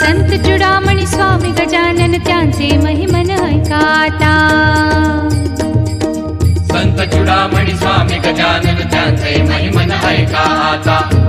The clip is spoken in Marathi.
संत चुडामणी स्वामी गजानन त्यांचे महिमन ऐकाता। संत चुडामणी स्वामी गजानन त्यांचे महिमन ऐका आता।